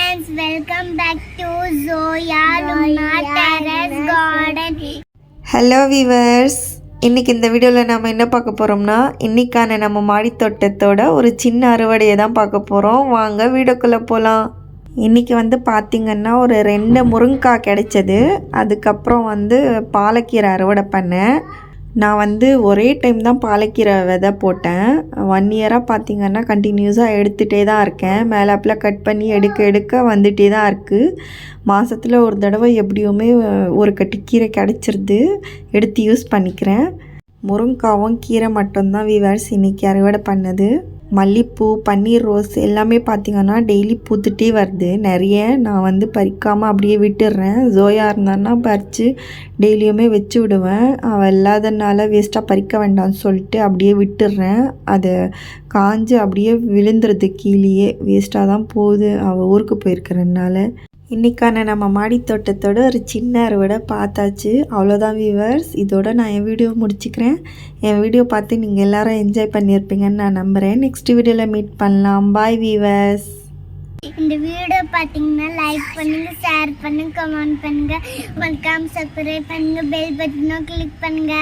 friends, welcome back to Zoya Luna Terrace Garden. Hello viewers, இன்றைக்கி இந்த வீடியோவில் நம்ம என்ன பார்க்க போகிறோம்னா இன்றைக்கான நம்ம மாடி தோட்டத்தோட ஒரு சின்ன அறுவடையை தான் பார்க்க போகிறோம். வாங்க வீடியோக்குள்ளே போகலாம். இன்றைக்கி பார்த்திங்கன்னா ஒரு 2 முருங்கைக்காய் கிடைச்சது. அதுக்கப்புறம் பாலக்கீரை அறுவடை பண்ணேன். நான் ஒரே டைம் தான் பாலக்கீரை விதை போட்டேன். 1 இயராக பார்த்திங்கன்னா கண்டினியூஸாக எடுத்துகிட்டே தான் இருக்கேன். மேலாப்பில் கட் பண்ணி எடுக்க வந்துகிட்டே தான் இருக்குது. மாதத்தில் ஒரு தடவை எப்படியுமே ஒரு கட்டு கீரை கிடச்சிருது, எடுத்து யூஸ் பண்ணிக்கிறேன். முருங்கைக்காவும் கீரை மட்டும்தான் வீவர்ஸ் இன்றைக்கி அறுவடை பண்ணது. மல்லிப்பூ, பன்னீர் ரோஸ் எல்லாமே பார்த்திங்கன்னா டெய்லி பூத்துட்டே வருது நிறைய. நான் பறிக்காமல் அப்படியே விட்டுடுறேன். ஜோயா இருந்தான்னா பறித்து டெய்லியுமே வச்சு விடுவேன். அவள் இல்லாதனால வேஸ்ட்டாக பறிக்க வேண்டாம்னு சொல்லிட்டு அப்படியே விட்டுடுறேன். அது காஞ்சு அப்படியே விழுந்துருது கீழேயே, வேஸ்ட்டாக தான் போகுது அவள் ஊருக்கு போயிருக்கிறதுனால. இன்றைக்கான நம்ம மாடி தோட்டத்தோட ஒரு சின்ன அறுவடை பார்த்தாச்சு. அவ்வளோதான் வீவர்ஸ். இதோட நான் என் வீடியோ முடிச்சுக்கிறேன். என் வீடியோ பார்த்து நீங்கள் எல்லோரும் என்ஜாய் பண்ணியிருப்பீங்கன்னு நான் நம்புகிறேன். நெக்ஸ்ட் வீடியோவில் மீட் பண்ணலாம். Bye viewers. இந்த வீடியோ பார்த்தீங்கன்னா லைக் பண்ணுங்க, ஷேர் பண்ணுங்க, கமெண்ட் பண்ணுங்க, மறக்காம சப்ஸ்கிரைப் பண்ணுங்க, பெல் பட்டனை கிளிக் பண்ணுங்க.